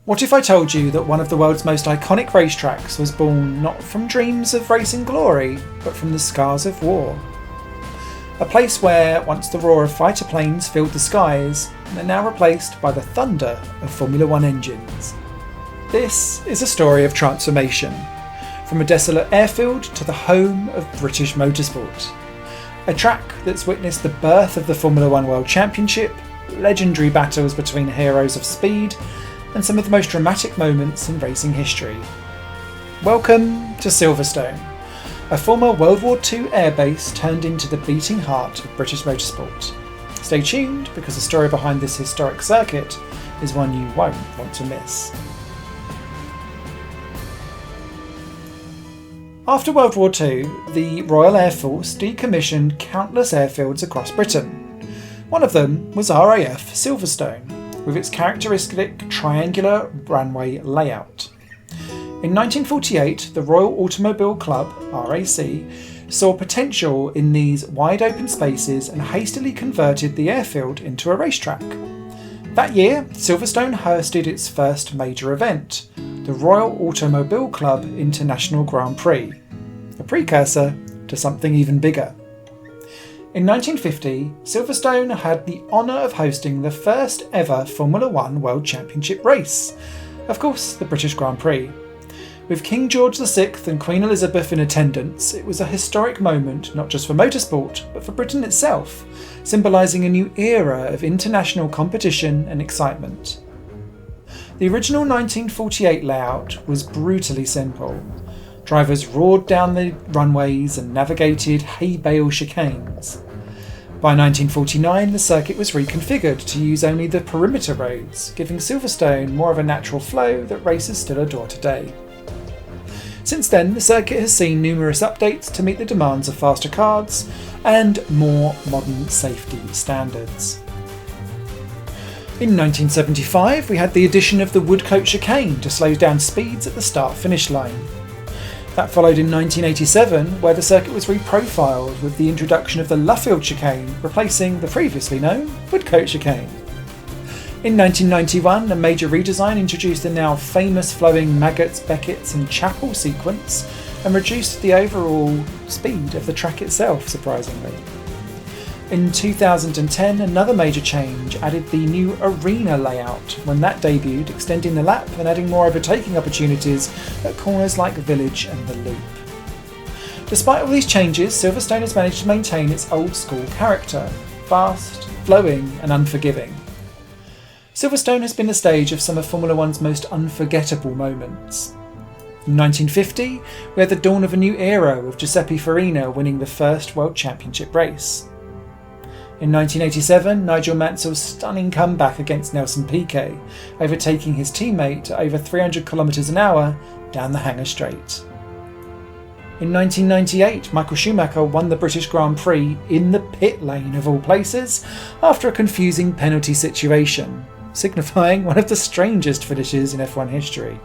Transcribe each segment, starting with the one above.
What if I told you that one of the world's most iconic racetracks was born not from dreams of racing glory, but from the scars of war? A place where once the roar of fighter planes filled the skies, they're now replaced by the thunder of Formula One engines. This is a story of transformation, from a desolate airfield to the home of British motorsport. A track that's witnessed the birth of the Formula One World Championship, legendary battles between heroes of speed, and some of the most dramatic moments in racing history. Welcome to Silverstone, a former World War II airbase turned into the beating heart of British motorsport. Stay tuned, because the story behind this historic circuit is one you won't want to miss. After World War II, the Royal Air Force decommissioned countless airfields across Britain. One of them was RAF Silverstone, with its characteristic triangular runway layout. In 1948, the Royal Automobile Club, RAC, saw potential in these wide open spaces and hastily converted the airfield into a racetrack. That year, Silverstone hosted its first major event, the Royal Automobile Club International Grand Prix, a precursor to something even bigger. In 1950, Silverstone had the honour of hosting the first ever Formula One World Championship race, of course the British Grand Prix. With King George VI and Queen Elizabeth in attendance, it was a historic moment not just for motorsport, but for Britain itself, symbolising a new era of international competition and excitement. The original 1948 layout was brutally simple. Drivers roared down the runways and navigated hay bale chicanes. By 1949, the circuit was reconfigured to use only the perimeter roads, giving Silverstone more of a natural flow that racers still adore today. Since then, the circuit has seen numerous updates to meet the demands of faster cars and more modern safety standards. In 1975, we had the addition of the Woodcote chicane to slow down speeds at the start-finish line. That followed in 1987, where the circuit was reprofiled with the introduction of the Luffield chicane, replacing the previously known Woodcote chicane. In 1991, a major redesign introduced the now famous flowing Maggots, Becketts and Chapel sequence and reduced the overall speed of the track itself, surprisingly. In 2010, another major change added the new arena layout when that debuted, extending the lap and adding more overtaking opportunities at corners like Village and the Loop. Despite all these changes, Silverstone has managed to maintain its old school character, fast, flowing and unforgiving. Silverstone has been the stage of some of Formula One's most unforgettable moments. In 1950, we had the dawn of a new era with Giuseppe Farina winning the first World Championship race. In 1987, Nigel Mansell's stunning comeback against Nelson Piquet, overtaking his teammate at over 300 km an hour down the Hangar Straight. In 1998, Michael Schumacher won the British Grand Prix in the pit lane of all places after a confusing penalty situation, signifying one of the strangest finishes in F1 history.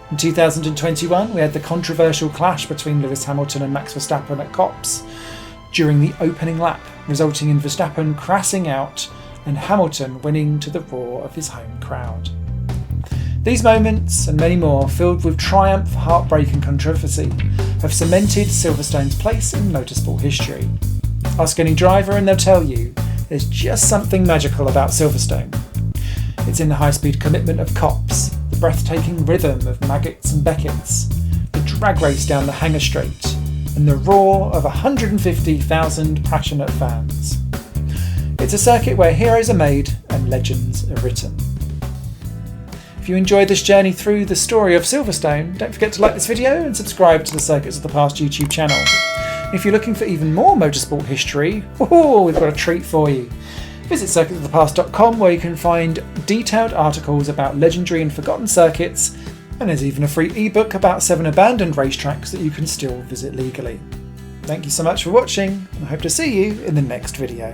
In 2021, we had the controversial clash between Lewis Hamilton and Max Verstappen at Copse during the opening lap, resulting in Verstappen crashing out and Hamilton winning to the roar of his home crowd. These moments, and many more, filled with triumph, heartbreak and controversy, have cemented Silverstone's place in motorsport history. Ask any driver and they'll tell you there's just something magical about Silverstone. It's in the high-speed commitment of Copse, the breathtaking rhythm of Maggots and Becketts, the drag race down the Hangar Straight, and the roar of 150,000 passionate fans. It's a circuit where heroes are made and legends are written. If you enjoyed this journey through the story of Silverstone, don't forget to like this video and subscribe to the Circuits of the Past YouTube channel. If you're looking for even more motorsport history, we've got a treat for you. Visit circuitsofthepast.com, where you can find detailed articles about legendary and forgotten circuits, and there's even a free ebook about 7 abandoned racetracks that you can still visit legally. Thank you so much for watching, and I hope to see you in the next video.